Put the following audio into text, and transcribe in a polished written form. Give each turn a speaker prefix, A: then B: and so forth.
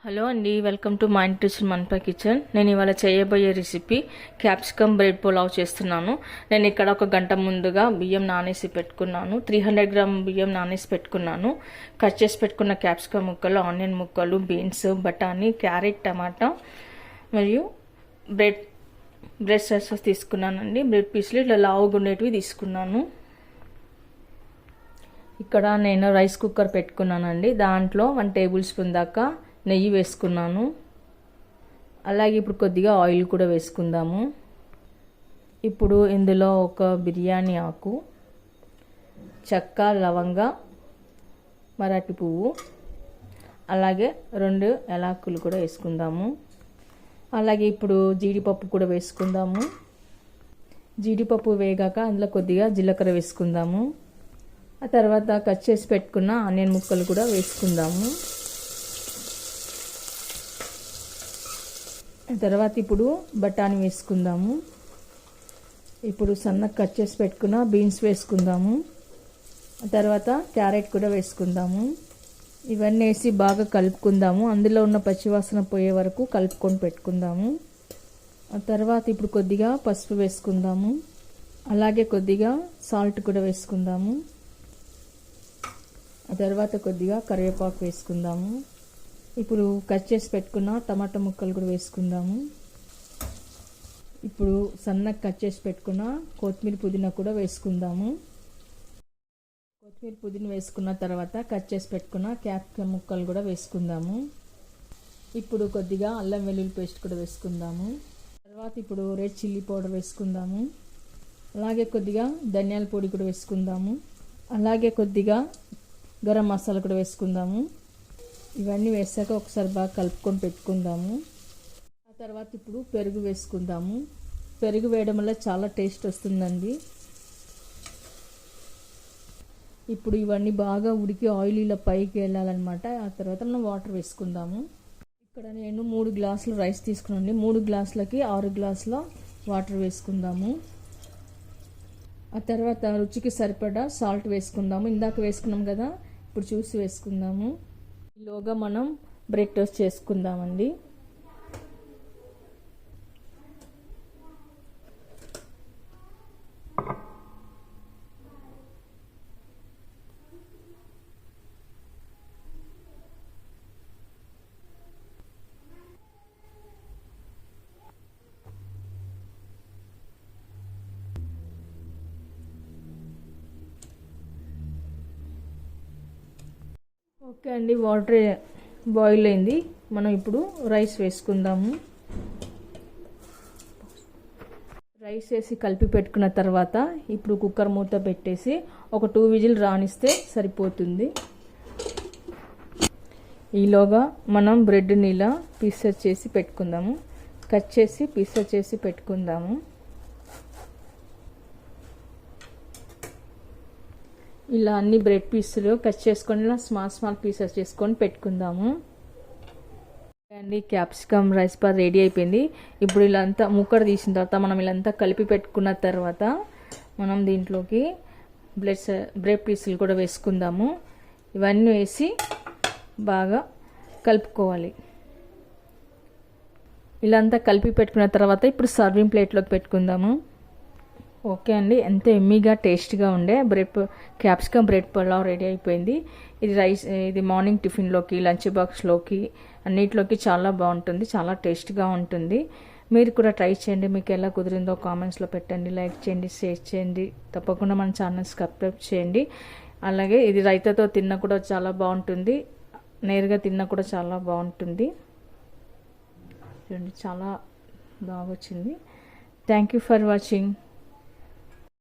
A: Hello అండి, welcome to మా interest మన్పా kitchen. నేను ఇవాళ చేయబోయే రెసిపీ క్యాప్సికమ్ బ్రెడ్ పులావ్ చేస్తున్నాను. నేను ఇక్కడ ఒక గంట ముందుగా బియ్యం నానేసి పెట్టుకున్నాను. 300 గ్రామ్ బియ్యం నానేసి పెట్టుకున్నాను. కట్ చేసి పెట్టుకున్న క్యాప్సికమ్ ముక్కలు, ఆనియన్ ముక్కలు, బీన్స్, బఠానీ, క్యారెట్, టమాటా మరియు బ్రెడ్ స్లైసెస్ తీసుకున్నానండి. బ్రెడ్ పీసులు ఇట్లా లావుగా ఉండేటివి తీసుకున్నాను. ఇక్కడ నేను రైస్ కుక్కర్ పెట్టుకున్నానండి. దాంట్లో 1 టేబుల్ స్పూన్ దాకా నెయ్యి వేసుకున్నాను. అలాగే ఇప్పుడు కొద్దిగా ఆయిల్ కూడా వేసుకుందాము. ఇప్పుడు ఇందులో ఒక బిర్యానీ ఆకు, చెక్క, లవంగ, మరాఠీ పువ్వు, అలాగే 2 యాలకులు కూడా వేసుకుందాము. అలాగే ఇప్పుడు జీడిపప్పు కూడా వేసుకుందాము. జీడిపప్పు వేగాక అందులో కొద్దిగా జీలకర్ర వేసుకుందాము. ఆ తర్వాత కట్ చేసి పెట్టుకున్న ఆనియన్ ముక్కలు కూడా వేసుకుందాము. తర్వాత ఇప్పుడు బఠానీ వేసుకుందాము. ఇప్పుడు సన్నగా కట్ చేసి పెట్టుకున్న బీన్స్ వేసుకుందాము. తర్వాత క్యారెట్ కూడా వేసుకుందాము. ఇవన్నీ వేసి బాగా కలుపుకుందాము. అందులో ఉన్న పచ్చివాసన పోయే వరకు కలుపుకొని పెట్టుకుందాము. ఆ తర్వాత ఇప్పుడు కొద్దిగా పసుపు వేసుకుందాము. అలాగే కొద్దిగా సాల్ట్ కూడా వేసుకుందాము. ఆ తర్వాత కొద్దిగా కరివేపాకు వేసుకుందాము. ఇప్పుడు కట్ చేసి పెట్టుకున్న టమాటా ముక్కలు కూడా వేసుకుందాము. ఇప్పుడు సన్నగా కట్ చేసి పెట్టుకున్న కొత్తిమీర, పుదీనా కూడా వేసుకుందాము. కొత్తిమీర, పుదీనా వేసుకున్న తర్వాత కట్ చేసి పెట్టుకున్న క్యాప్సికమ్ ముక్కలు కూడా వేసుకుందాము. ఇప్పుడు కొద్దిగా అల్లం వెల్లుల్లి పేస్ట్ కూడా వేసుకుందాము. తర్వాత ఇప్పుడు రెడ్ చిల్లీ పౌడర్ వేసుకుందాము. అలాగే కొద్దిగా ధనియాల పొడి కూడా వేసుకుందాము. అలాగే కొద్దిగా గరం మసాలా కూడా వేసుకుందాము. ఇవన్నీ వేసాక ఒకసారి బాగా కలుపుకొని పెట్టుకుందాము. ఆ తర్వాత ఇప్పుడు పెరుగు వేసుకుందాము. పెరుగు వేయడం వల్ల చాలా టేస్ట్ వస్తుందండి. ఇప్పుడు ఇవన్నీ బాగా ఉడికి ఆయిల్ ఇలా పైకి వెళ్ళాలన్నమాట. ఆ తర్వాత మనం వాటర్ వేసుకుందాము. ఇక్కడ నేను 3 గ్లాసులు రైస్ తీసుకున్నాను. 3 గ్లాసులకి 6 గ్లాసుల వాటర్ వేసుకుందాము. ఆ తర్వాత రుచికి సరిపడా సాల్ట్ వేసుకుందాము. ఇందాక వేసుకున్నాం కదా, ఇప్పుడు చూసి వేసుకుందాము. ఈలోగా మనం బ్రెడ్ టోస్ట్ చేసుకుందామండి. ఓకే అండి, వాటర్ బాయిల్ అయింది. మనం ఇప్పుడు రైస్ వేసుకుందాము. రైస్ వేసి కలిపి పెట్టుకున్న తర్వాత ఇప్పుడు కుక్కర్ మూత పెట్టేసి ఒక 2 విజిల్ రానిస్తే సరిపోతుంది. ఈలోగా మనం బ్రెడ్ని ఇలా పీసెస్ చేసి పెట్టుకుందాము. కట్ చేసి పీసెస్ చేసి పెట్టుకుందాము. ఇలా అన్ని బ్రెడ్ పీసులు కట్ చేసుకొని ఇలా స్మాల్ పీసెస్ చేసుకొని పెట్టుకుందాము. అండి, క్యాప్సికమ్ రైస్ బార్ రెడీ అయిపోయింది. ఇప్పుడు ఇలా అంతా ముక్కడు తీసిన తర్వాత మనం ఇలా అంతా కలిపి పెట్టుకున్న తర్వాత మనం దీంట్లోకి బ్రెడ్ పీసులు కూడా వేసుకుందాము. ఇవన్నీ వేసి బాగా కలుపుకోవాలి. ఇలా అంతా కలిపి పెట్టుకున్న తర్వాత ఇప్పుడు సర్వింగ్ ప్లేట్లోకి పెట్టుకుందాము. ఓకే అండి, ఎంతో ఎమ్మీగా టేస్ట్గా ఉండే క్యాప్సికమ్ బ్రెడ్ పులావ్ రెడీ అయిపోయింది. ఇది మార్నింగ్ టిఫిన్లోకి, లంచ్ బాక్స్లోకి, అన్నిటిలోకి చాలా బాగుంటుంది. చాలా టేస్ట్గా ఉంటుంది. మీరు కూడా ట్రై చేయండి. మీకు ఎలా కుదిరిందో కామెంట్స్లో పెట్టండి. లైక్ చేయండి, షేర్ చేయండి. తప్పకుండా మన ఛానల్ సబ్స్క్రైబ్ చేయండి. అలాగే ఇది రైతాతో తిన్నా కూడా చాలా బాగుంటుంది. నేరుగా తిన్నా కూడా చాలా బాగుంటుంది. చూడండి, చాలా బాగా వచ్చింది. Thank you for watching.